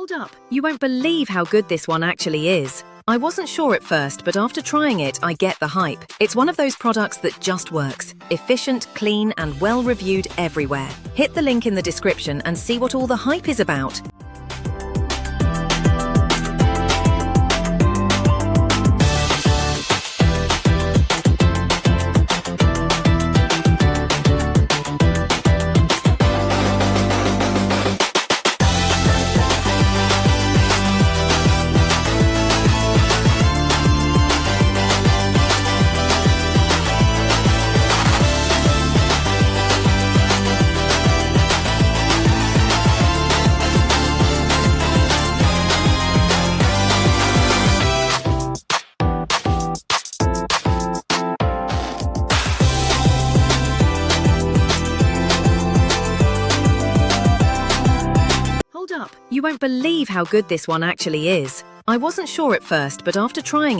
Hold up, you won't believe how good this one actually is. I wasn't sure at first, but after trying it, I get the hype. It's one of those products that just works. Efficient, clean, and well-reviewed everywhere. Hit the link in the description and see what all the hype is about. Hold up, you won't believe how good this one actually is. I wasn't sure at first, but after trying